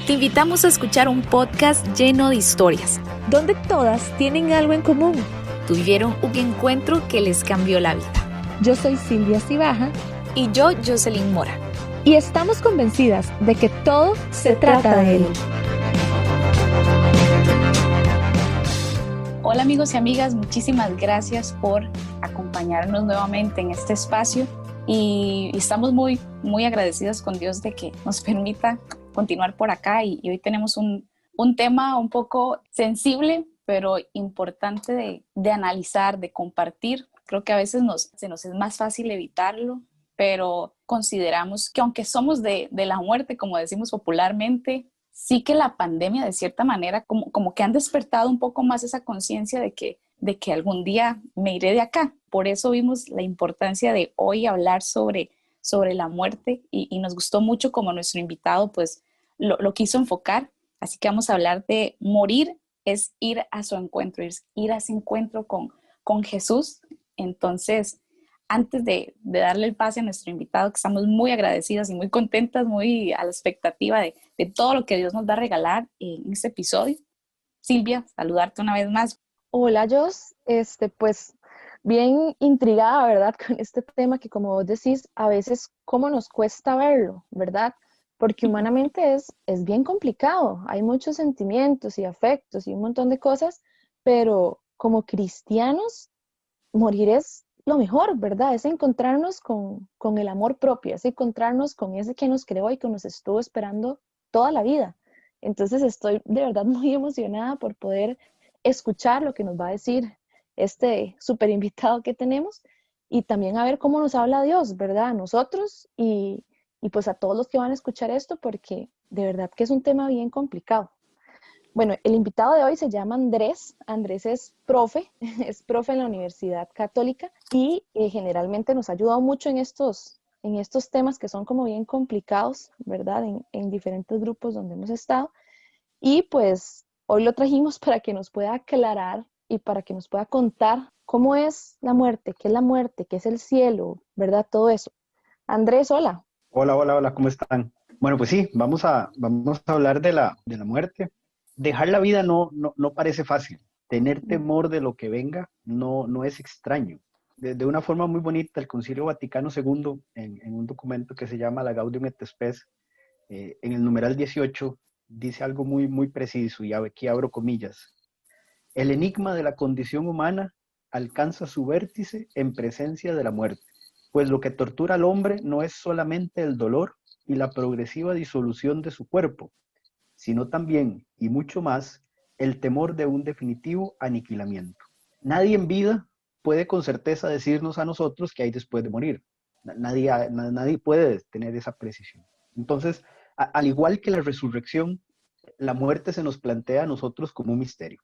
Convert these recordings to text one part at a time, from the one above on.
Te invitamos a escuchar un podcast lleno de historias, donde todas tienen algo en común. Tuvieron un encuentro que les cambió la vida. Yo soy Silvia Cibaja. Y yo, Jocelyn Mora. Y estamos convencidas de que todo se trata de Él. Hola amigos y amigas, muchísimas gracias por acompañarnos nuevamente en este espacio y estamos muy agradecidas con Dios de que nos permita continuar por acá y hoy tenemos un tema un poco sensible pero importante de analizar, de compartir. Creo que a veces se nos es más fácil evitarlo, pero consideramos que aunque somos de la muerte, como decimos popularmente, sí que la pandemia de cierta manera como que han despertado un poco más esa conciencia de que algún día me iré de acá. Por eso vimos la importancia de hoy hablar sobre la muerte y nos gustó mucho como nuestro invitado pues lo quiso enfocar. Así que vamos a hablar de morir es ir a su encuentro, ir a ese encuentro con Jesús. Entonces, antes de darle el pase a nuestro invitado, que estamos muy agradecidas y muy contentas, muy a la expectativa de todo lo que Dios nos va a regalar en este episodio. Silvia, saludarte una vez más. Hola, Jos. Pues bien intrigada, ¿verdad? Con este tema que, como vos decís, a veces cómo nos cuesta verlo, ¿verdad? Porque humanamente es bien complicado. Hay muchos sentimientos y afectos y un montón de cosas, pero como cristianos, morir es lo mejor, ¿verdad? Es encontrarnos con el amor propio, es encontrarnos con ese que nos creó y que nos estuvo esperando toda la vida. Entonces estoy de verdad muy emocionada por poder escuchar lo que nos va a decir este súper invitado que tenemos y también a ver cómo nos habla Dios, ¿verdad? A nosotros y pues a todos los que van a escuchar esto, porque de verdad que es un tema bien complicado. Bueno, el invitado de hoy se llama Andrés. Andrés es profe, es profe en la Universidad Católica y generalmente nos ha ayudado mucho en estos temas que son como bien complicados, ¿verdad? En diferentes grupos donde hemos estado. Y pues hoy lo trajimos para que nos pueda aclarar y para que nos pueda contar cómo es la muerte, qué es el cielo, ¿verdad? Todo eso. Andrés, hola. Hola, ¿cómo están? Bueno, pues sí, vamos a hablar de la muerte. Dejar la vida no parece fácil. Tener temor de lo que venga no es extraño. De una forma muy bonita, el Concilio Vaticano II, en un documento que se llama la Gaudium et Spes, en el numeral 18, dice algo muy preciso, y aquí abro comillas. El enigma de la condición humana alcanza su vértice en presencia de la muerte, pues lo que tortura al hombre no es solamente el dolor y la progresiva disolución de su cuerpo, sino también, y mucho más, el temor de un definitivo aniquilamiento. Nadie en vida puede con certeza decirnos a nosotros qué hay después de morir. Nadie puede tener esa precisión. Entonces, al igual que la resurrección, la muerte se nos plantea a nosotros como un misterio.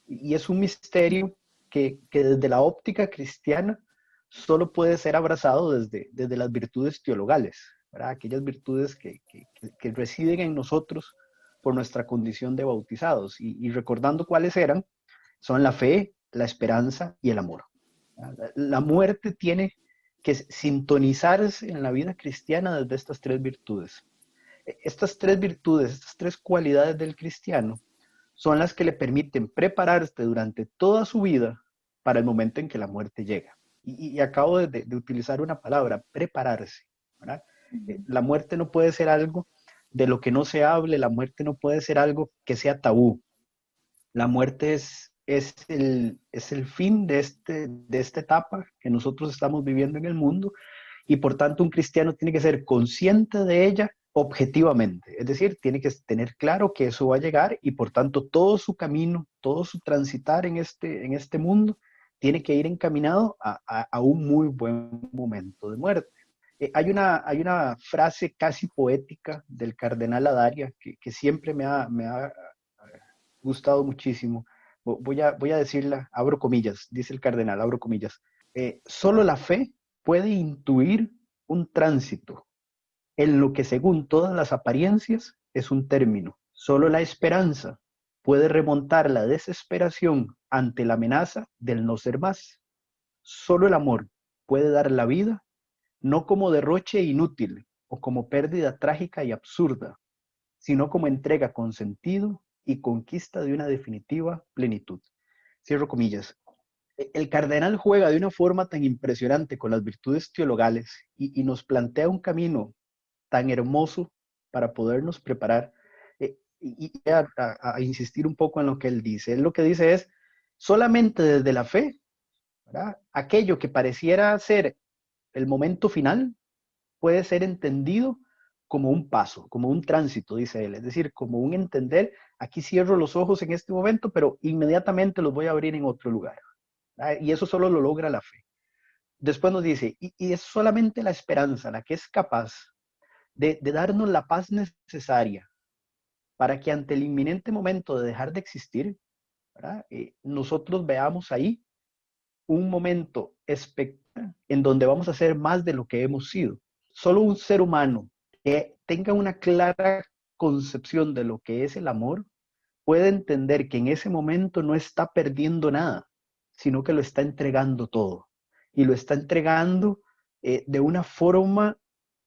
Y es un misterio que desde la óptica cristiana solo puede ser abrazado desde las virtudes teologales, ¿verdad? Aquellas virtudes que residen en nosotros por nuestra condición de bautizados. Y recordando cuáles eran, son la fe, la esperanza y el amor. La muerte tiene que sintonizarse en la vida cristiana desde estas tres virtudes. Estas tres virtudes, estas tres cualidades del cristiano, son las que le permiten prepararse durante toda su vida para el momento en que la muerte llega. Y acabo de utilizar una palabra, prepararse, ¿verdad? La muerte no puede ser algo de lo que no se hable, la muerte no puede ser algo que sea tabú. La muerte es el fin de esta etapa que nosotros estamos viviendo en el mundo, y por tanto un cristiano tiene que ser consciente de ella objetivamente, es decir, tiene que tener claro que eso va a llegar y por tanto todo su camino, todo su transitar en este mundo tiene que ir encaminado a un muy buen momento de muerte. Hay una frase casi poética del cardenal Adaria que siempre me ha gustado muchísimo. Voy a decirla, abro comillas, dice el cardenal, abro comillas. Solo la fe puede intuir un tránsito en lo que según todas las apariencias es un término. Solo la esperanza puede remontar la desesperación ante la amenaza del no ser más. Solo el amor puede dar la vida, no como derroche inútil o como pérdida trágica y absurda, sino como entrega con sentido y conquista de una definitiva plenitud. Cierro comillas. El cardenal juega de una forma tan impresionante con las virtudes teologales y nos plantea un camino tan hermoso para podernos preparar. A insistir un poco en lo que él dice. Él lo que dice es, solamente desde la fe, ¿verdad? Aquello que pareciera ser el momento final puede ser entendido como un paso, como un tránsito, dice él. Es decir, como un entender, aquí cierro los ojos en este momento, pero inmediatamente los voy a abrir en otro lugar. ¿Verdad? Y eso solo lo logra la fe. Después nos dice, y es solamente la esperanza la que es capaz de darnos la paz necesaria para que ante el inminente momento de dejar de existir, ¿verdad? Nosotros veamos ahí un momento espectacular en donde vamos a ser más de lo que hemos sido. Solo un ser humano que tenga una clara concepción de lo que es el amor puede entender que en ese momento no está perdiendo nada, sino que lo está entregando todo. Y lo está entregando de una forma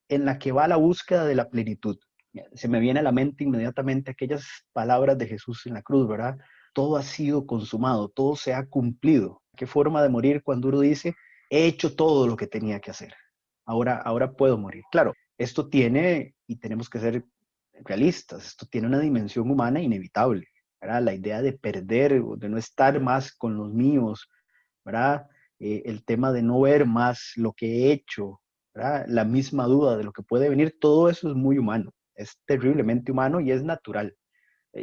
en la que va a la búsqueda de la plenitud. Se me viene a la mente inmediatamente aquellas palabras de Jesús en la cruz, ¿verdad? Todo ha sido consumado, todo se ha cumplido. Qué forma de morir cuando uno dice, he hecho todo lo que tenía que hacer. Ahora puedo morir. Claro, esto tiene, y tenemos que ser realistas, esto tiene una dimensión humana inevitable, ¿verdad? La idea de perder, de no estar más con los míos, ¿verdad? El tema de no ver más lo que he hecho, ¿verdad? La misma duda de lo que puede venir, todo eso es muy humano, es terriblemente humano y es natural.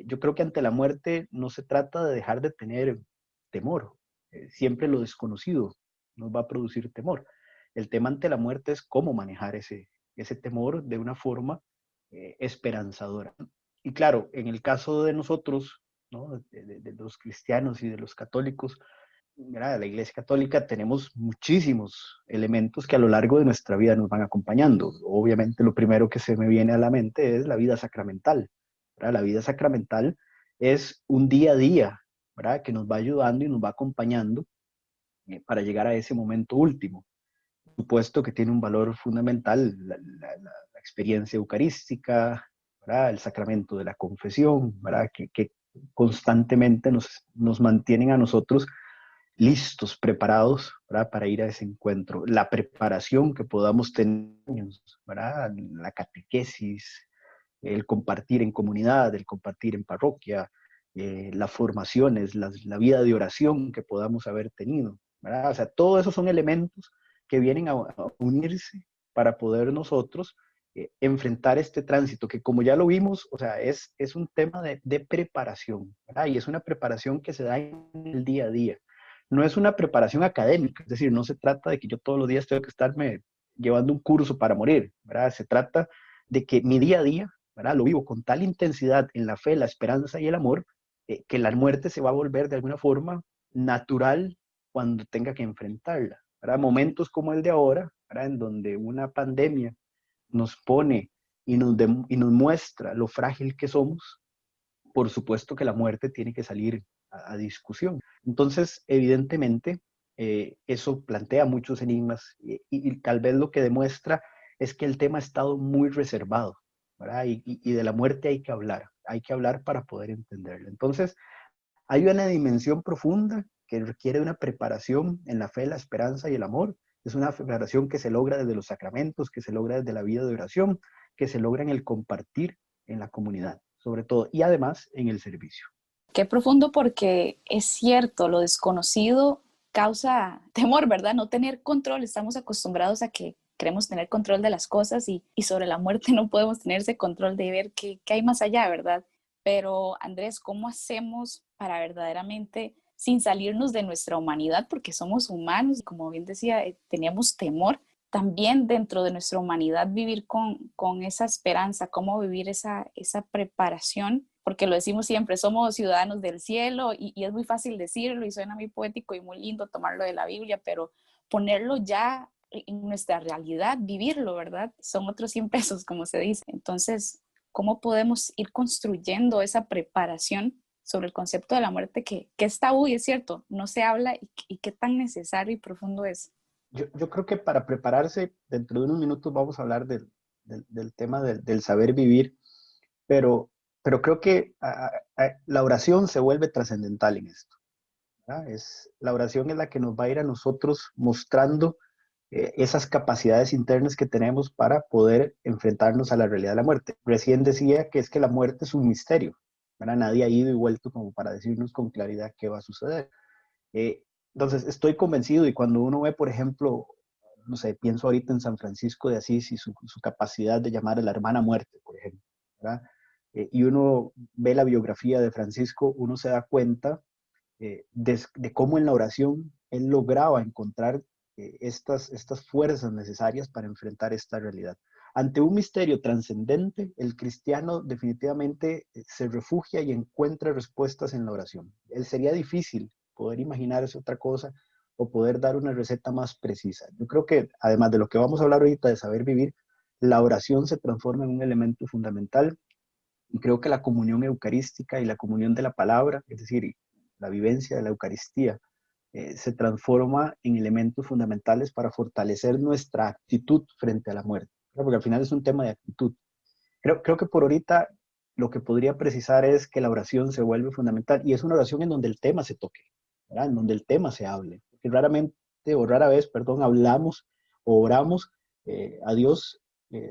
Yo creo que ante la muerte no se trata de dejar de tener temor. Siempre lo desconocido nos va a producir temor. El tema ante la muerte es cómo manejar ese temor de una forma esperanzadora. Y claro, en el caso de nosotros, ¿no? De los cristianos y de los católicos, ¿verdad? De la Iglesia Católica tenemos muchísimos elementos que a lo largo de nuestra vida nos van acompañando. Obviamente lo primero que se me viene a la mente es la vida sacramental, ¿verdad? La vida sacramental es un día a día, ¿verdad? Que nos va ayudando y nos va acompañando para llegar a ese momento último. Por supuesto que tiene un valor fundamental la experiencia eucarística, ¿verdad? El sacramento de la confesión, ¿verdad? Que constantemente nos mantienen a nosotros listos, preparados, ¿verdad? Para ir a ese encuentro. La preparación que podamos tener, ¿verdad? La catequesis, el compartir en comunidad, el compartir en parroquia, las formaciones, la vida de oración que podamos haber tenido, ¿verdad? O sea, todos esos son elementos que vienen a unirse para poder nosotros enfrentar este tránsito, que como ya lo vimos, o sea, es un tema de preparación, ¿verdad? Y es una preparación que se da en el día a día. No es una preparación académica, es decir, no se trata de que yo todos los días tengo que estarme llevando un curso para morir, ¿verdad? Se trata de que mi día a día, ¿verdad? Lo vivo con tal intensidad en la fe, la esperanza y el amor, que la muerte se va a volver de alguna forma natural cuando tenga que enfrentarla, ¿verdad? Momentos como el de ahora, ¿verdad? En donde una pandemia nos pone y nos muestra lo frágil que somos, por supuesto que la muerte tiene que salir a discusión. Entonces, evidentemente, eso plantea muchos enigmas y tal vez lo que demuestra es que el tema ha estado muy reservado, ¿verdad? Y de la muerte hay que hablar para poder entenderlo. Entonces, hay una dimensión profunda que requiere una preparación en la fe, la esperanza y el amor. Es una preparación que se logra desde los sacramentos, que se logra desde la vida de oración, que se logra en el compartir en la comunidad, sobre todo, y además en el servicio. Qué profundo, porque es cierto, lo desconocido causa temor, ¿verdad? No tener control. Estamos acostumbrados a que queremos tener control de las cosas y sobre la muerte no podemos tener ese control de ver qué hay más allá, ¿verdad? Pero Andrés, ¿cómo hacemos para verdaderamente, sin salirnos de nuestra humanidad, porque somos humanos, como bien decía, teníamos temor, también dentro de nuestra humanidad vivir con esa esperanza, cómo vivir esa preparación? Porque lo decimos siempre, somos ciudadanos del cielo y es muy fácil decirlo y suena muy poético y muy lindo tomarlo de la Biblia, pero ponerlo ya en nuestra realidad, vivirlo, ¿verdad? Son otros 100 pesos, como se dice. Entonces, ¿cómo podemos ir construyendo esa preparación sobre el concepto de la muerte que es tabú y es cierto, no se habla y qué tan necesario y profundo es? Yo creo que para prepararse, dentro de unos minutos vamos a hablar del tema del saber vivir, pero creo que la oración se vuelve trascendental en esto, ¿verdad? La oración es la que nos va a ir a nosotros mostrando esas capacidades internas que tenemos para poder enfrentarnos a la realidad de la muerte. Recién decía que es que la muerte es un misterio, ¿verdad? Nadie ha ido y vuelto como para decirnos con claridad qué va a suceder. Eh, entonces, estoy convencido y cuando uno ve, por ejemplo, no sé, pienso ahorita en San Francisco de Asís y su capacidad de llamar a la hermana muerte, por ejemplo, ¿verdad? Y uno ve la biografía de Francisco, uno se da cuenta de cómo en la oración él lograba encontrar estas fuerzas necesarias para enfrentar esta realidad. Ante un misterio trascendente, el cristiano definitivamente se refugia y encuentra respuestas en la oración. Él sería difícil poder imaginarse otra cosa o poder dar una receta más precisa. Yo creo que, además de lo que vamos a hablar ahorita de saber vivir, la oración se transforma en un elemento fundamental y creo que la comunión eucarística y la comunión de la palabra, es decir, la vivencia de la Eucaristía, se transforma en elementos fundamentales para fortalecer nuestra actitud frente a la muerte, ¿verdad? Porque al final es un tema de actitud. Creo que por ahorita lo que podría precisar es que la oración se vuelve fundamental y es una oración en donde el tema se toque, ¿verdad? En donde el tema se hable. Porque raramente o rara vez, perdón, hablamos o oramos a Dios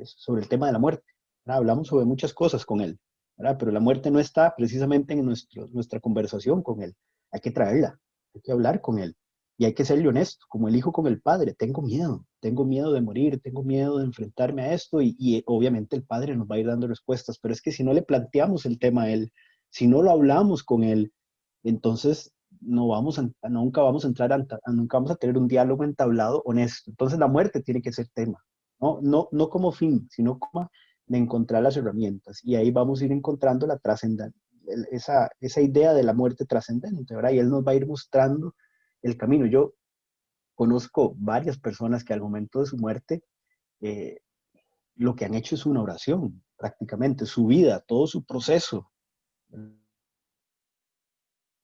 sobre el tema de la muerte, ¿verdad? Hablamos sobre muchas cosas con Él, ¿verdad? Pero la muerte no está precisamente en nuestra conversación con Él. Hay que traerla, hay que hablar con Él. Y hay que serle honesto, como el hijo con el padre. Tengo miedo de morir, tengo miedo de enfrentarme a esto y obviamente el padre nos va a ir dando respuestas, pero es que si no le planteamos el tema a él, si no lo hablamos con él, entonces nunca vamos a entrar, nunca vamos a tener un diálogo entablado honesto. Entonces la muerte tiene que ser tema, ¿no? No como fin, sino como de encontrar las herramientas. Y ahí vamos a ir encontrando la trascendencia, esa idea de la muerte trascendente, ¿verdad? Y él nos va a ir mostrando el camino. Yo conozco varias personas que al momento de su muerte eh, lo que han hecho es una oración, prácticamente, su vida, todo su proceso,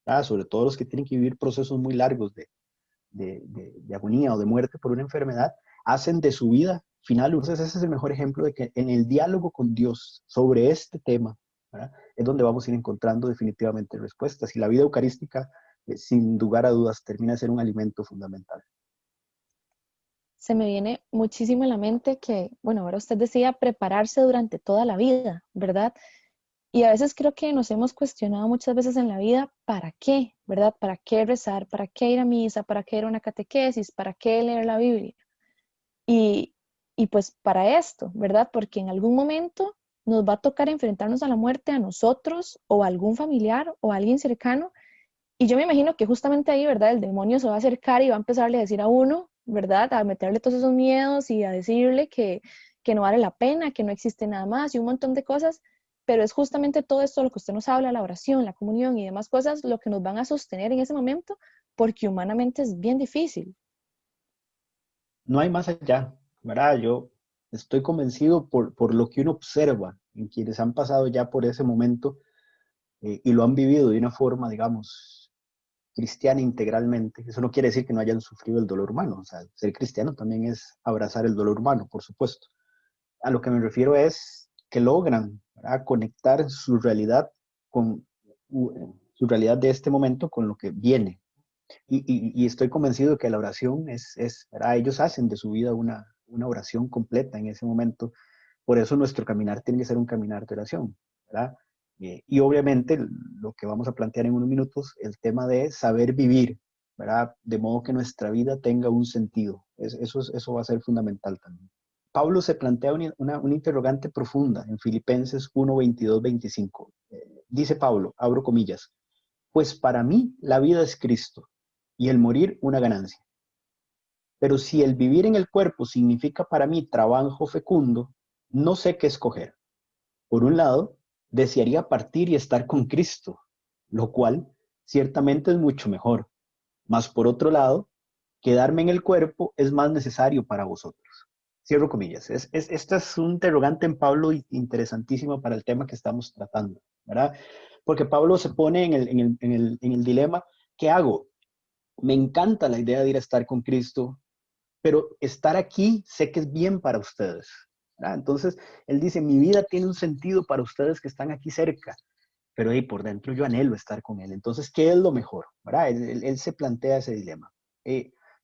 ¿verdad? Sobre todo los que tienen que vivir procesos muy largos de agonía o de muerte por una enfermedad, hacen de su vida final. Entonces ese es el mejor ejemplo de que en el diálogo con Dios sobre este tema, ¿verdad? Es donde vamos a ir encontrando definitivamente respuestas. Y la vida eucarística, sin lugar a dudas, termina de ser un alimento fundamental. Se me viene muchísimo a la mente que, bueno, ahora usted decía prepararse durante toda la vida, ¿verdad? Y a veces creo que nos hemos cuestionado muchas veces en la vida, ¿para qué? ¿Verdad? ¿Para qué rezar? ¿Para qué ir a misa? ¿Para qué ir a una catequesis? ¿Para qué leer la Biblia? Y, y pues para esto, ¿verdad? Porque en algún momento nos va a tocar enfrentarnos a la muerte a nosotros o a algún familiar o a alguien cercano. Y yo me imagino que justamente ahí, ¿verdad? El demonio se va a acercar y va a empezarle a decir a uno, ¿verdad? A meterle todos esos miedos y a decirle que no vale la pena, que no existe nada más y un montón de cosas. Pero es justamente todo esto lo que usted nos habla, la oración, la comunión y demás cosas, lo que nos van a sostener en ese momento, porque humanamente es bien difícil. No hay más allá, ¿verdad? Yo estoy convencido por lo que uno observa en quienes han pasado ya por ese momento y lo han vivido de una forma, digamos, cristiana integralmente. Eso no quiere decir que no hayan sufrido el dolor humano. O sea, ser cristiano también es abrazar el dolor humano, por supuesto. A lo que me refiero es que logran, ¿verdad?, conectar su realidad con su realidad de este momento con lo que viene. Y estoy convencido que la oración ¿verdad? Ellos hacen de su vida una oración completa en ese momento. Por eso nuestro caminar tiene que ser un caminar de oración, ¿verdad? Y obviamente lo que vamos a plantear en unos minutos, el tema de saber vivir, ¿verdad? De modo que nuestra vida tenga un sentido. Eso va a ser fundamental también. Pablo se plantea una interrogante profunda en Filipenses 1, 22, 25. Dice Pablo, abro comillas, pues para mí la vida es Cristo y el morir una ganancia. Pero si el vivir en el cuerpo significa para mí trabajo fecundo, no sé qué escoger. Por un lado, desearía partir y estar con Cristo, lo cual ciertamente es mucho mejor. Mas por otro lado, quedarme en el cuerpo es más necesario para vosotros. Cierro comillas. Este es un interrogante en Pablo interesantísimo para el tema que estamos tratando, ¿verdad? Porque Pablo se pone en el dilema, ¿qué hago? Me encanta la idea de ir a estar con Cristo, pero estar aquí sé que es bien para ustedes. ¿verdad? Entonces, él dice, mi vida tiene un sentido para ustedes que están aquí cerca, pero ahí por dentro yo anhelo estar con él. Entonces, ¿qué es lo mejor? ¿Verdad? Él se plantea ese dilema.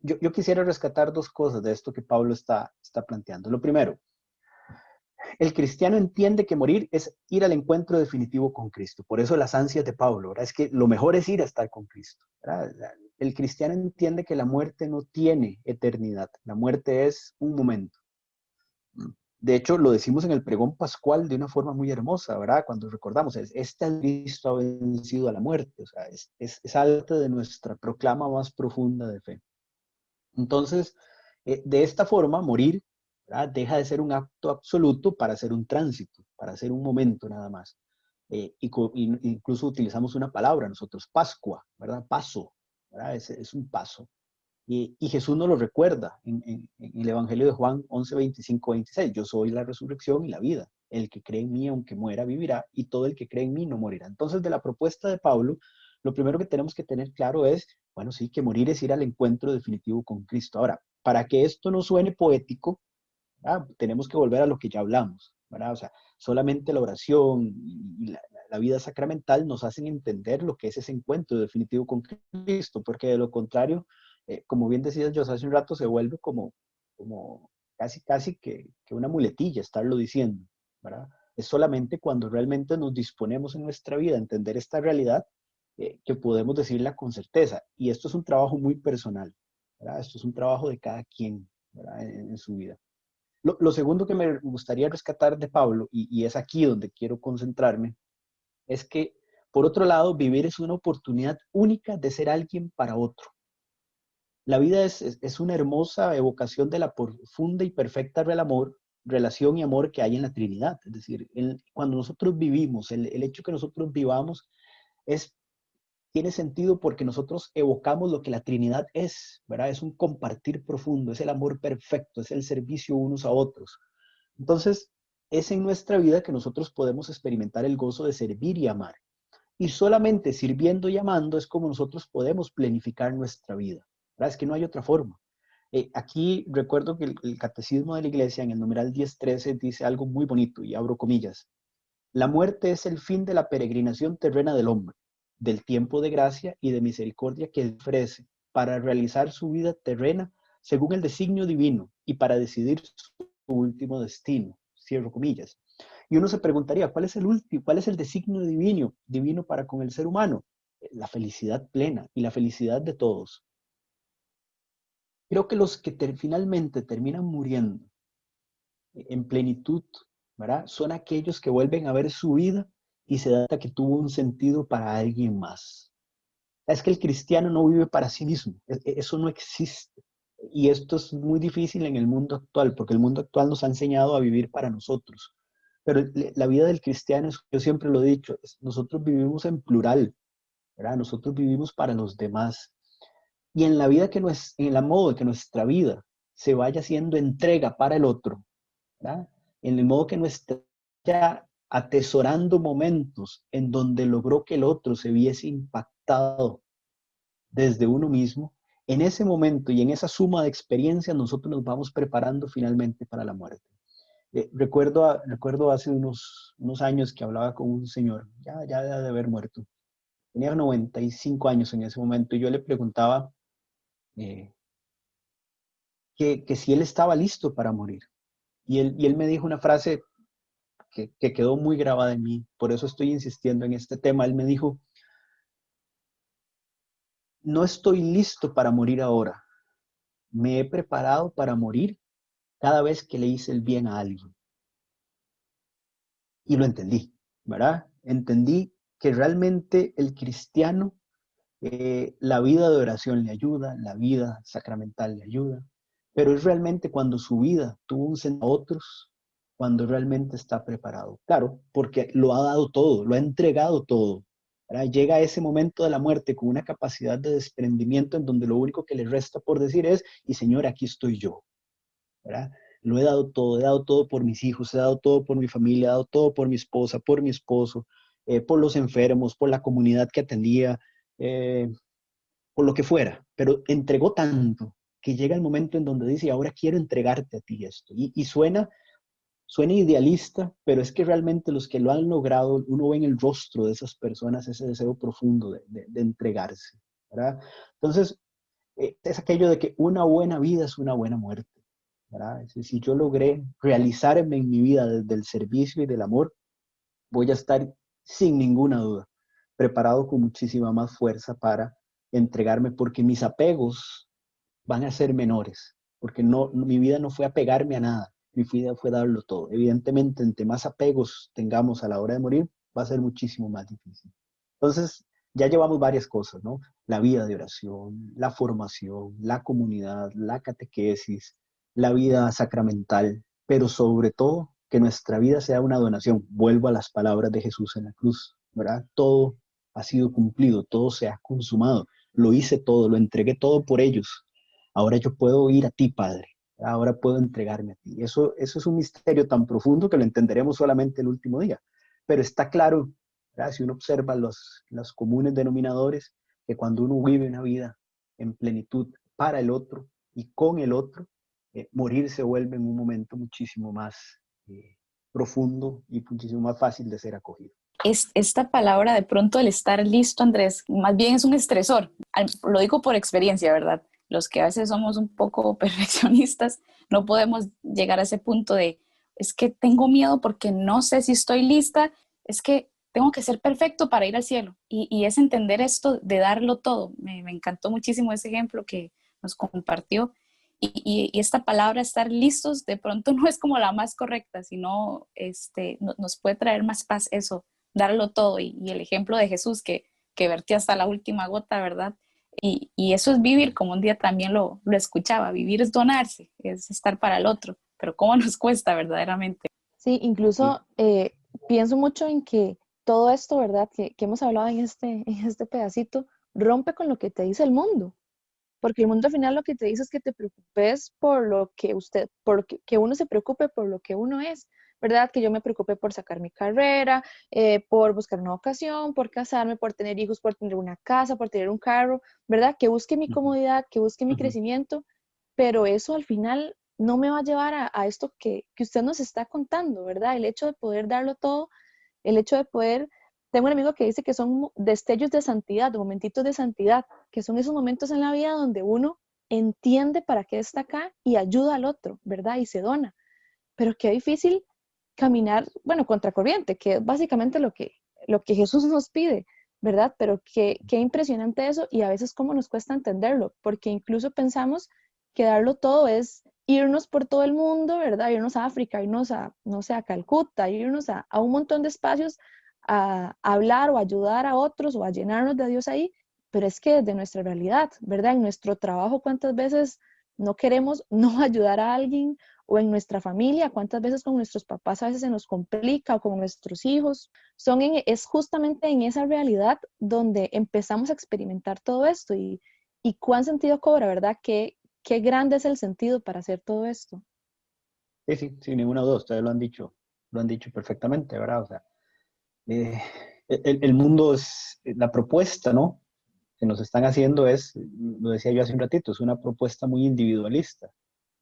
Yo quisiera rescatar dos cosas de esto que Pablo está planteando. Lo primero, el cristiano entiende que morir es ir al encuentro definitivo con Cristo. Por eso las ansias de Pablo, ¿verdad? Es que lo mejor es ir a estar con Cristo, ¿verdad? El cristiano entiende que la muerte no tiene eternidad. La muerte es un momento. De hecho, lo decimos en el pregón pascual de una forma muy hermosa, ¿verdad? Cuando recordamos, este Cristo ha vencido a la muerte. O sea, es parte de nuestra proclama más profunda de fe. Entonces, de esta forma, morir, ¿verdad? Deja de ser un acto absoluto para ser un tránsito, para ser un momento nada más. Incluso utilizamos una palabra nosotros, Pascua, ¿verdad? Paso, ¿verdad? Es un paso. Y Jesús nos lo recuerda en el Evangelio de Juan 11, 25, 26. Yo soy la resurrección y la vida. El que cree en mí, aunque muera, vivirá, y todo el que cree en mí no morirá. Entonces, de la propuesta de Pablo, lo primero que tenemos que tener claro es, bueno, sí, que morir es ir al encuentro definitivo con Cristo. Ahora, para que esto no suene poético, ¿verdad? Tenemos que volver a lo que ya hablamos, ¿verdad? O sea, solamente la oración y la vida sacramental nos hacen entender lo que es ese encuentro definitivo con Cristo, porque de lo contrario, como bien decías yo hace un rato, se vuelve como casi que una muletilla estarlo diciendo, ¿verdad? Es solamente cuando realmente nos disponemos en nuestra vida a entender esta realidad que podemos decirla con certeza. Y esto es un trabajo muy personal, ¿verdad? Esto es un trabajo de cada quien, ¿verdad? En su vida. Lo segundo que me gustaría rescatar de Pablo, y es aquí donde quiero concentrarme, es que, por otro lado, vivir es una oportunidad única de ser alguien para otro. La vida es una hermosa evocación de la profunda y perfecta relación y amor que hay en la Trinidad. Es decir, cuando nosotros vivimos, el hecho que nosotros vivamos tiene sentido porque nosotros evocamos lo que la Trinidad es, ¿verdad? Es un compartir profundo, es el amor perfecto, es el servicio unos a otros. Entonces, es en nuestra vida que nosotros podemos experimentar el gozo de servir y amar. Y solamente sirviendo y amando es como nosotros podemos planificar nuestra vida, ¿verdad? Es que no hay otra forma. Aquí recuerdo que el Catecismo de la Iglesia en el numeral 1013 dice algo muy bonito, y abro comillas. La muerte es el fin de la peregrinación terrena del hombre, del tiempo de gracia y de misericordia que ofrece para realizar su vida terrena según el designio divino y para decidir su último destino. Cierro comillas. Y uno se preguntaría, ¿cuál es el último? ¿Cuál es el designio divino para con el ser humano? La felicidad plena y la felicidad de todos. Creo que los que finalmente terminan muriendo en plenitud, ¿verdad? Son aquellos que vuelven a ver su vida y se da que tuvo un sentido para alguien más. Es que el cristiano no vive para sí mismo, eso no existe. Y esto es muy difícil en el mundo actual, porque el mundo actual nos ha enseñado a vivir para nosotros. Pero la vida del cristiano, yo siempre lo he dicho, nosotros vivimos en plural, ¿verdad? Nosotros vivimos para los demás. Y en la vida en el modo de que nuestra vida se vaya haciendo entrega para el otro, ¿verdad? En el modo que no esté atesorando momentos en donde logró que el otro se viese impactado desde uno mismo, en ese momento y en esa suma de experiencias nosotros nos vamos preparando finalmente para la muerte. Recuerdo hace unos años que hablaba con un señor, ya de haber muerto. Tenía 95 años en ese momento y yo le preguntaba que si él estaba listo para morir. Y él me dijo una frase que quedó muy grabada en mí, por eso estoy insistiendo en este tema. Él me dijo, no estoy listo para morir ahora, me he preparado para morir cada vez que le hice el bien a alguien. Y lo entendí, ¿verdad? Entendí que realmente el cristiano, la vida de oración le ayuda, la vida sacramental le ayuda, pero es realmente cuando su vida tuvo un sentido a otros, cuando realmente está preparado. Claro, porque lo ha dado todo, lo ha entregado todo, ¿verdad? Llega a ese momento de la muerte con una capacidad de desprendimiento en donde lo único que le resta por decir es, y Señor, aquí estoy yo, ¿verdad? Lo he dado todo por mis hijos, he dado todo por mi familia, he dado todo por mi esposa, por mi esposo, por los enfermos, por la comunidad que atendía, eh, por lo que fuera, pero entregó tanto que llega el momento en donde dice, ahora quiero entregarte a ti esto. Y suena Suena idealista, pero es que realmente los que lo han logrado, uno ve en el rostro de esas personas ese deseo profundo de entregarse, ¿verdad? Entonces, es aquello de que una buena vida es una buena muerte, ¿verdad? Es decir, si yo logré realizarme en mi vida desde el servicio y del amor, voy a estar sin ninguna duda preparado con muchísima más fuerza para entregarme, porque mis apegos van a ser menores, porque mi vida no fue apegarme a nada, mi vida fue darlo todo. Evidentemente, entre más apegos tengamos a la hora de morir, va a ser muchísimo más difícil. Entonces, ya llevamos varias cosas, ¿no? La vida de oración, la formación, la comunidad, la catequesis, la vida sacramental, pero sobre todo que nuestra vida sea una donación. Vuelvo a las palabras de Jesús en la cruz, ¿verdad? Todo ha sido cumplido, todo se ha consumado. Lo hice todo, lo entregué todo por ellos. Ahora yo puedo ir a ti, Padre. Ahora puedo entregarme a ti. Eso es un misterio tan profundo que lo entenderemos solamente el último día. Pero está claro, ¿verdad? Si uno observa los comunes denominadores, que cuando uno vive una vida en plenitud para el otro y con el otro, morir se vuelve en un momento muchísimo más profundo y muchísimo más fácil de ser acogido. Esta palabra de pronto el estar listo, Andrés, más bien es un estresor. Lo digo por experiencia, ¿verdad? Los que a veces somos un poco perfeccionistas, no podemos llegar a ese punto de, es que tengo miedo porque no sé si estoy lista, es que tengo que ser perfecto para ir al cielo. Y es entender esto de darlo todo. Me encantó muchísimo ese ejemplo que nos compartió. Y esta palabra, estar listos, de pronto no es como la más correcta, sino nos puede traer más paz eso, darlo todo. Y el ejemplo de Jesús que vertía hasta la última gota, ¿verdad? Y eso es vivir, como un día también lo escuchaba, vivir es donarse, es estar para el otro, pero ¿cómo nos cuesta verdaderamente? Sí, incluso pienso mucho en que todo esto, ¿verdad? Que hemos hablado en este pedacito, rompe con lo que te dice el mundo. Porque el mundo al final lo que te dice es que te preocupes por lo que que uno se preocupe por lo que uno es, ¿verdad? Que yo me preocupe por sacar mi carrera, por buscar una vocación, por casarme, por tener hijos, por tener una casa, por tener un carro, ¿verdad? Que busque mi comodidad, que busque mi crecimiento, pero eso al final no me va a llevar a esto que usted nos está contando, ¿verdad? El hecho de poder darlo todo, el hecho de poder tengo un amigo que dice que son destellos de santidad, momentitos de santidad, que son esos momentos en la vida donde uno entiende para qué está acá y ayuda al otro, ¿verdad? Y se dona. Pero qué difícil caminar, bueno, contracorriente, que es básicamente lo que Jesús nos pide, ¿verdad? Pero qué impresionante eso y a veces cómo nos cuesta entenderlo, porque incluso pensamos que darlo todo es irnos por todo el mundo, ¿verdad? Irnos a África, irnos a, no sé, a Calcuta, irnos a un montón de espacios a hablar o ayudar a otros o a llenarnos de Dios ahí, pero es que de nuestra realidad, ¿verdad? En nuestro trabajo, ¿cuántas veces no queremos no ayudar a alguien? O en nuestra familia, cuántas veces con nuestros papás a veces se nos complica o con nuestros hijos. Es justamente en esa realidad donde empezamos a experimentar todo esto y cuán sentido cobra, ¿verdad? Qué grande es el sentido para hacer todo esto. Sí, sí, sin ninguna duda, ustedes lo han dicho perfectamente, ¿verdad? O sea, eh, el mundo es la propuesta, ¿no? Que nos están haciendo es, lo decía yo hace un ratito, es una propuesta muy individualista.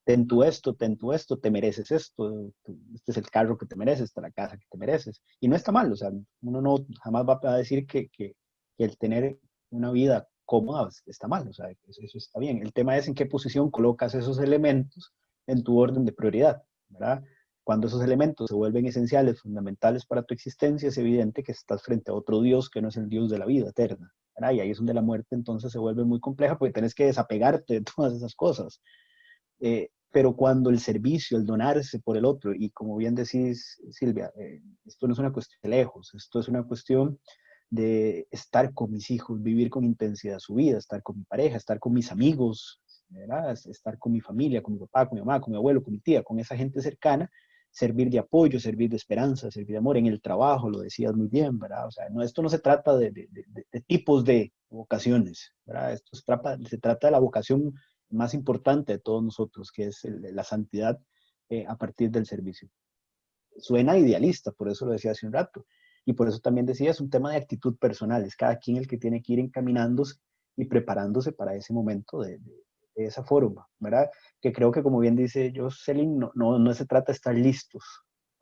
Ten tú esto, te mereces esto, este es el carro que te mereces, esta es la casa que te mereces. Y no está mal, o sea, uno no jamás va a decir que el tener una vida cómoda está mal, o sea, eso está bien. El tema es en qué posición colocas esos elementos en tu orden de prioridad, ¿verdad? Cuando esos elementos se vuelven esenciales, fundamentales para tu existencia, es evidente que estás frente a otro Dios que no es el Dios de la vida eterna, ¿verdad? Y ahí es donde la muerte entonces se vuelve muy compleja porque tienes que desapegarte de todas esas cosas. Pero cuando el servicio, el donarse por el otro, y como bien decís, Silvia, esto no es una cuestión de lejos, esto es una cuestión de estar con mis hijos, vivir con intensidad su vida, estar con mi pareja, estar con mis amigos, ¿verdad? Estar con mi familia, con mi papá, con mi mamá, con mi abuelo, con mi tía, con esa gente cercana, servir de apoyo, servir de esperanza, servir de amor en el trabajo, lo decías muy bien, ¿verdad? O sea, no, esto no se trata de tipos de vocaciones, ¿verdad? Se trata de la vocación más importante de todos nosotros, que es la santidad a partir del servicio. Suena idealista, por eso lo decía hace un rato, y por eso también decía, es un tema de actitud personal, es cada quien el que tiene que ir encaminándose y preparándose para ese momento esa forma, ¿verdad? Que creo que como bien dice Jocelyn, no se trata de estar listos,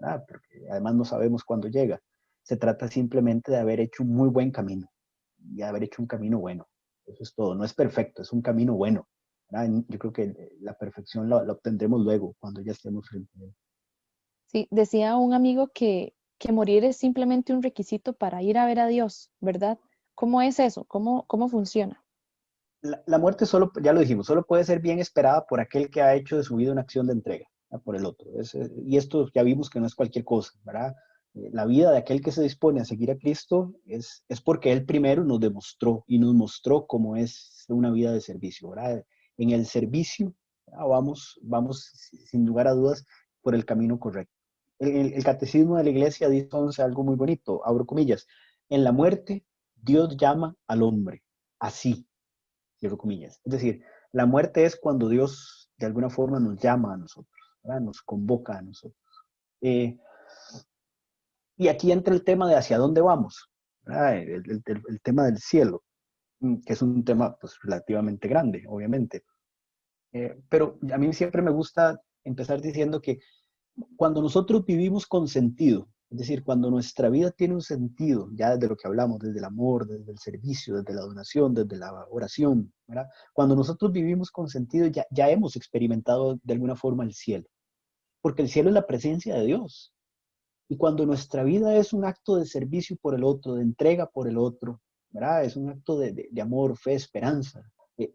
¿verdad? Porque además no sabemos cuándo llega. Se trata simplemente de haber hecho un muy buen camino y de haber hecho un camino bueno. Eso es todo. No es perfecto, es un camino bueno, ¿verdad? Yo creo que la perfección la obtendremos luego, cuando ya estemos frente a él. Sí, decía un amigo que morir es simplemente un requisito para ir a ver a Dios, ¿verdad? ¿Cómo es eso? ¿Cómo funciona? La muerte solo, ya lo dijimos, solo puede ser bien esperada por aquel que ha hecho de su vida una acción de entrega, ¿verdad? Por el otro. Y esto ya vimos que no es cualquier cosa, ¿verdad? La vida de aquel que se dispone a seguir a Cristo es porque Él primero nos demostró y nos mostró cómo es una vida de servicio, ¿verdad? En el servicio, ¿verdad? Vamos sin lugar a dudas por el camino correcto. El catecismo de la iglesia dice entonces algo muy bonito, abro comillas, en la muerte Dios llama al hombre, así, cierro comillas. Es decir, la muerte es cuando Dios de alguna forma nos llama a nosotros, ¿verdad? Nos convoca a nosotros. Eh, y aquí entra el tema de hacia dónde vamos, ¿verdad? El tema del cielo, que es un tema pues, relativamente grande, obviamente. Pero a mí siempre me gusta empezar diciendo que cuando nosotros vivimos con sentido, es decir, cuando nuestra vida tiene un sentido, ya desde lo que hablamos, desde el amor, desde el servicio, desde la donación, desde la oración, ¿verdad? Cuando nosotros vivimos con sentido, ya hemos experimentado de alguna forma el cielo, porque el cielo es la presencia de Dios. Y cuando nuestra vida es un acto de servicio por el otro, de entrega por el otro, ¿verdad? Es un acto de amor, fe, esperanza.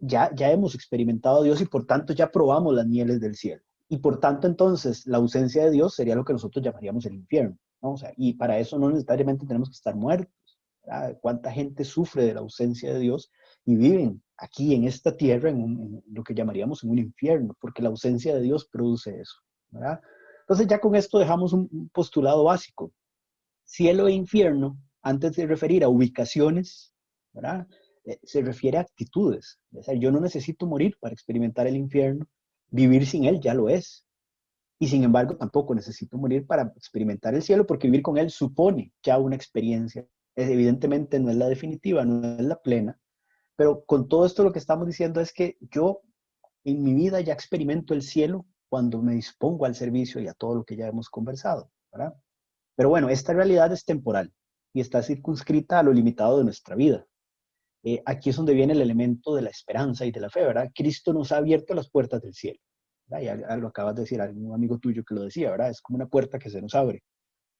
Ya hemos experimentado a Dios y por tanto ya probamos las mieles del cielo. Y por tanto entonces la ausencia de Dios sería lo que nosotros llamaríamos el infierno, ¿no? O sea, y para eso no necesariamente tenemos que estar muertos, ¿verdad? ¿Cuánta gente sufre de la ausencia de Dios y viven aquí en esta tierra en lo que llamaríamos un infierno? Porque la ausencia de Dios produce eso, ¿verdad? Entonces ya con esto dejamos un postulado básico. Cielo e infierno, antes de referir a ubicaciones, ¿verdad? Se refiere a actitudes. O sea, yo no necesito morir para experimentar el infierno. Vivir sin él ya lo es. Y sin embargo, tampoco necesito morir para experimentar el cielo, porque vivir con él supone ya una experiencia. Evidentemente no es la definitiva, no es la plena, pero con todo esto lo que estamos diciendo es que yo en mi vida ya experimento el cielo cuando me dispongo al servicio y a todo lo que ya hemos conversado, ¿verdad? Pero bueno, esta realidad es temporal y está circunscrita a lo limitado de nuestra vida. Aquí es donde viene el elemento de la esperanza y de la fe, ¿verdad? Cristo nos ha abierto las puertas del cielo, ¿verdad? Ya lo acabas de decir, algún amigo tuyo que lo decía, ¿verdad? Es como una puerta que se nos abre,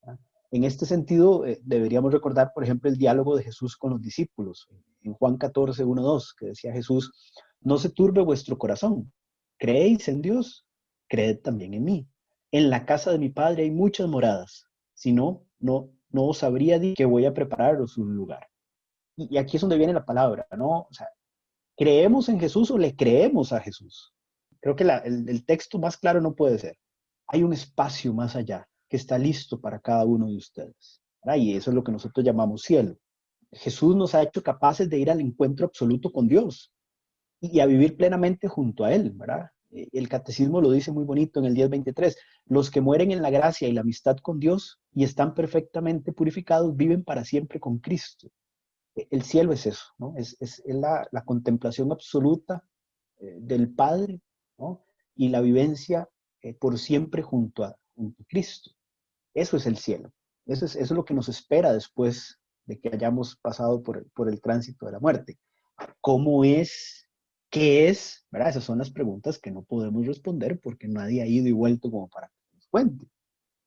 ¿verdad? En este sentido, deberíamos recordar, por ejemplo, el diálogo de Jesús con los discípulos, en Juan 14, 1, 2, que decía Jesús, no se turbe vuestro corazón, creéis en Dios, creed también en mí. En la casa de mi Padre hay muchas moradas, si no, no os habría dicho que voy a prepararos un lugar. Y aquí es donde viene la palabra, ¿no? O sea, ¿creemos en Jesús o le creemos a Jesús? Creo que el texto más claro no puede ser. Hay un espacio más allá que está listo para cada uno de ustedes, ¿verdad? Y eso es lo que nosotros llamamos cielo. Jesús nos ha hecho capaces de ir al encuentro absoluto con Dios y a vivir plenamente junto a Él, ¿verdad? El catecismo lo dice muy bonito en el 1023. Los que mueren en la gracia y la amistad con Dios y están perfectamente purificados viven para siempre con Cristo. El cielo es eso, ¿no? Es la contemplación absoluta del Padre, ¿no? Y la vivencia por siempre junto a Cristo. Eso es el cielo. Eso es lo que nos espera después de que hayamos pasado por el tránsito de la muerte. ¿Cómo es? ¿Qué es? ¿Verdad? Esas son las preguntas que no podemos responder porque nadie ha ido y vuelto como para que nos cuente.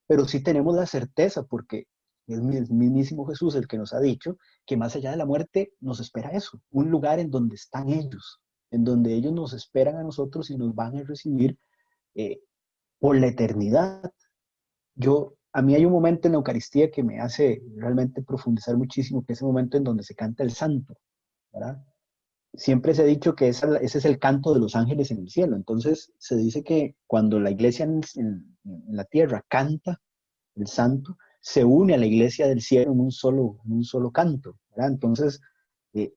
Pero sí tenemos la certeza porque es el mismísimo Jesús el que nos ha dicho que más allá de la muerte nos espera eso, un lugar en donde están ellos, en donde ellos nos esperan a nosotros y nos van a recibir eh, por la eternidad. A mí hay un momento en la Eucaristía que me hace realmente profundizar muchísimo, que es el momento en donde se canta el santo, ¿verdad? Siempre se ha dicho que ese es el canto de los ángeles en el cielo. Entonces se dice que cuando la iglesia en la tierra canta el santo, se une a la iglesia del cielo en un solo canto, ¿verdad? Entonces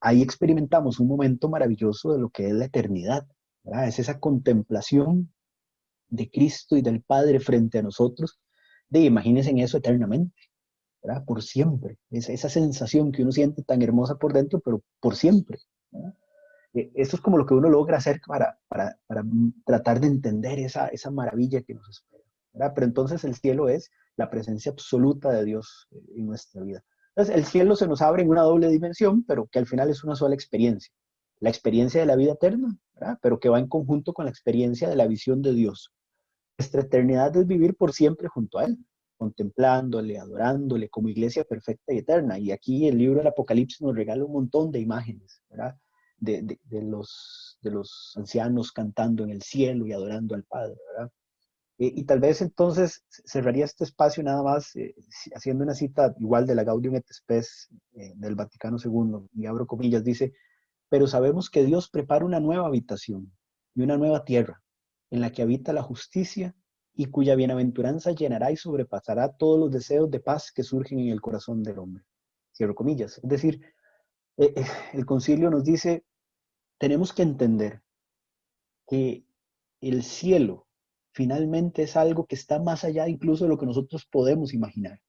ahí experimentamos un momento maravilloso de lo que es la eternidad, ¿verdad? Es esa contemplación de Cristo y del Padre frente a nosotros, imagínense en eso eternamente, ¿verdad? Por siempre. Esa sensación que uno siente tan hermosa por dentro, pero por siempre, ¿verdad? Esto es como lo que uno logra hacer para tratar de entender esa maravilla que nos espera, ¿verdad? Pero entonces el cielo es la presencia absoluta de Dios en nuestra vida. Entonces, el cielo se nos abre en una doble dimensión, pero que al final es una sola experiencia. La experiencia de la vida eterna, ¿verdad? Pero que va en conjunto con la experiencia de la visión de Dios. Nuestra eternidad es vivir por siempre junto a Él, contemplándole, adorándole como iglesia perfecta y eterna. Y aquí el libro del Apocalipsis nos regala un montón de imágenes, ¿verdad? De los ancianos cantando en el cielo y adorando al Padre, ¿verdad? Y tal vez entonces cerraría este espacio nada más haciendo una cita igual de la Gaudium et Spes del Vaticano II, y abro comillas, dice: pero sabemos que Dios prepara una nueva habitación y una nueva tierra en la que habita la justicia y cuya bienaventuranza llenará y sobrepasará todos los deseos de paz que surgen en el corazón del hombre. Cierro comillas. Es decir, el concilio nos dice, tenemos que entender que el cielo finalmente es algo que está más allá incluso de lo que nosotros podemos imaginar.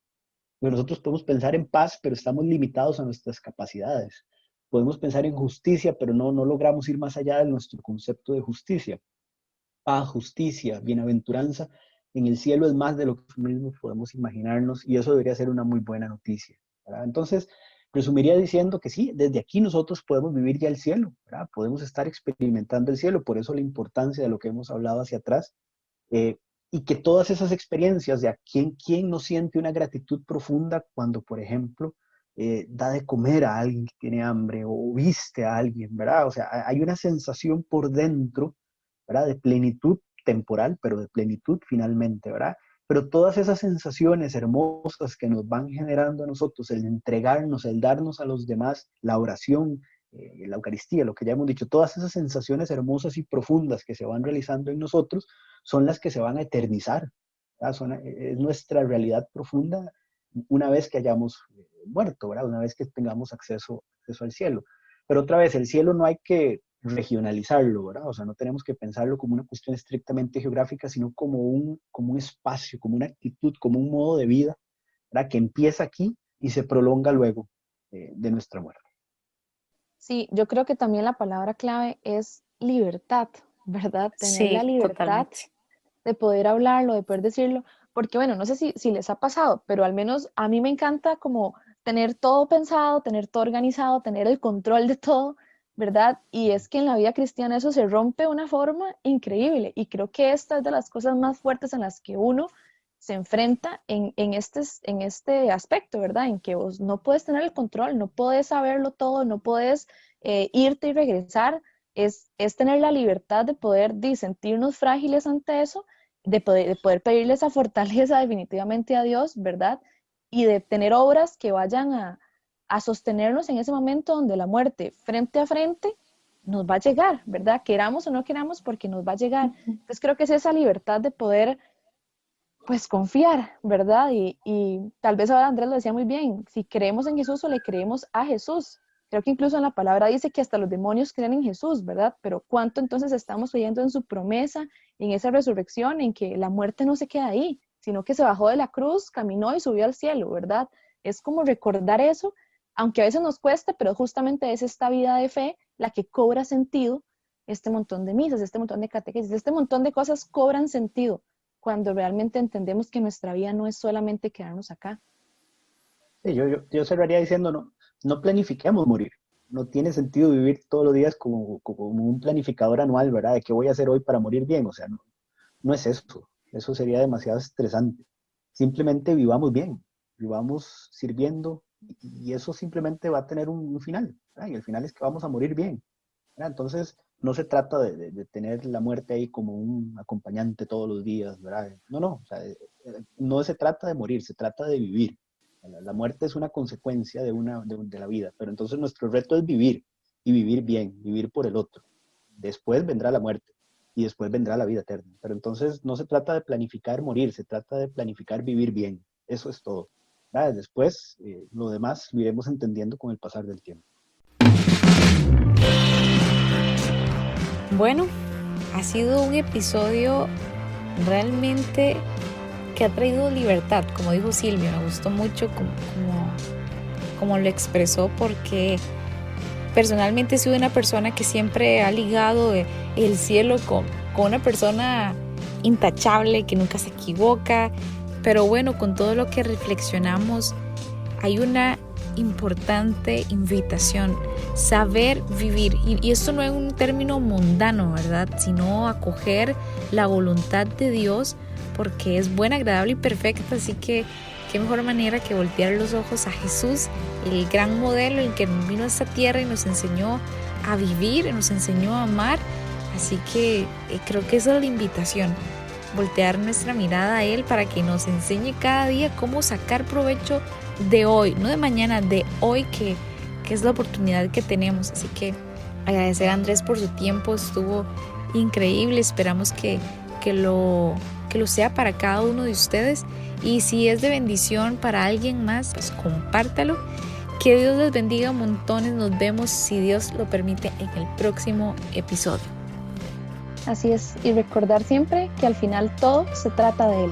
Nosotros podemos pensar en paz, pero estamos limitados a nuestras capacidades. Podemos pensar en justicia, pero no logramos ir más allá de nuestro concepto de justicia. Paz, justicia, bienaventuranza en el cielo es más de lo que mismos podemos imaginarnos, y eso debería ser una muy buena noticia, ¿verdad? Entonces, resumiría diciendo que sí, desde aquí nosotros podemos vivir ya el cielo, ¿verdad? Podemos estar experimentando el cielo, por eso la importancia de lo que hemos hablado hacia atrás, y que todas esas experiencias de quién no siente una gratitud profunda cuando, por ejemplo, da de comer a alguien que tiene hambre o viste a alguien, ¿verdad? O sea, hay una sensación por dentro, ¿verdad? De plenitud temporal, pero de plenitud finalmente, ¿verdad? Pero todas esas sensaciones hermosas que nos van generando a nosotros, el entregarnos, el darnos a los demás, la oración, la Eucaristía, lo que ya hemos dicho, todas esas sensaciones hermosas y profundas que se van realizando en nosotros son las que se van a eternizar, ¿verdad? Es nuestra realidad profunda una vez que hayamos muerto, ¿verdad? Una vez que tengamos acceso al cielo. Pero otra vez, el cielo no hay que regionalizarlo, ¿verdad? O sea, no tenemos que pensarlo como una cuestión estrictamente geográfica, sino como un espacio, como una actitud, como un modo de vida, ¿verdad? Que empieza aquí y se prolonga luego de nuestra muerte. Sí, yo creo que también la palabra clave es libertad, ¿verdad? Tener la Sí, libertad totalmente. de poder hablarlo, de poder decirlo, porque bueno, no sé si les ha pasado, pero al menos a mí me encanta como tener todo pensado, tener todo organizado, tener el control de todo, ¿verdad? Y es que en la vida cristiana eso se rompe de una forma increíble, y creo que esta es de las cosas más fuertes en las que uno se enfrenta en este aspecto, ¿verdad? En que vos no puedes tener el control, no puedes saberlo todo, no puedes irte y regresar, es tener la libertad de poder sentirnos frágiles ante eso, de poder pedirle esa fortaleza definitivamente a Dios, ¿verdad? Y de tener obras que vayan a sostenernos en ese momento donde la muerte frente a frente nos va a llegar, ¿verdad? Queramos o no queramos, porque nos va a llegar. Entonces creo que es esa libertad de poder, pues, confiar, ¿verdad? Y tal vez ahora Andrés lo decía muy bien, si creemos en Jesús o le creemos a Jesús. Creo que incluso en la palabra dice que hasta los demonios creen en Jesús, ¿verdad? Pero ¿cuánto entonces estamos creyendo en su promesa, en esa resurrección, en que la muerte no se queda ahí, sino que se bajó de la cruz, caminó y subió al cielo, ¿verdad? Es como recordar eso, aunque a veces nos cueste, pero justamente es esta vida de fe la que cobra sentido. Este montón de misas, este montón de catequesis, este montón de cosas cobran sentido cuando realmente entendemos que nuestra vida no es solamente quedarnos acá. Sí, yo cerraría diciendo, no planifiquemos morir. No tiene sentido vivir todos los días como un planificador anual, ¿verdad? De qué voy a hacer hoy para morir bien. O sea, no es eso. Eso sería demasiado estresante. Simplemente vivamos bien, vivamos sirviendo, y eso simplemente va a tener un final, ¿verdad? Y el final es que vamos a morir bien, ¿verdad? Entonces, no se trata de tener la muerte ahí como un acompañante todos los días, ¿verdad? No, o sea, no se trata de morir, se trata de vivir. La muerte es una consecuencia de la vida, pero entonces nuestro reto es vivir, y vivir bien, vivir por el otro. Después vendrá la muerte, y después vendrá la vida eterna. Pero entonces no se trata de planificar morir, se trata de planificar vivir bien. Eso es todo, ¿verdad? Después, lo demás lo iremos entendiendo con el pasar del tiempo. Bueno, ha sido un episodio realmente que ha traído libertad, como dijo Silvia. Me gustó mucho como lo expresó, porque personalmente soy una persona que siempre ha ligado el cielo con una persona intachable, que nunca se equivoca, Pero bueno, con todo lo que reflexionamos, hay una importante invitación: saber vivir. Y esto no es un término mundano, ¿verdad? Sino acoger la voluntad de Dios, porque es buena, agradable y perfecta. Así que qué mejor manera que voltear los ojos a Jesús, el gran modelo, el que vino a esta tierra y nos enseñó a vivir, nos enseñó a amar. Así que creo que esa es la invitación: voltear nuestra mirada a Él para que nos enseñe cada día cómo sacar provecho de hoy, no de mañana, de hoy, que es la oportunidad que tenemos. Así que agradecer a Andrés por su tiempo, estuvo increíble. Esperamos que lo sea para cada uno de ustedes, y si es de bendición para alguien más, pues compártalo. Que Dios les bendiga montones. Nos vemos, si Dios lo permite, en el próximo episodio. Así es, y recordar siempre que al final todo se trata de Él.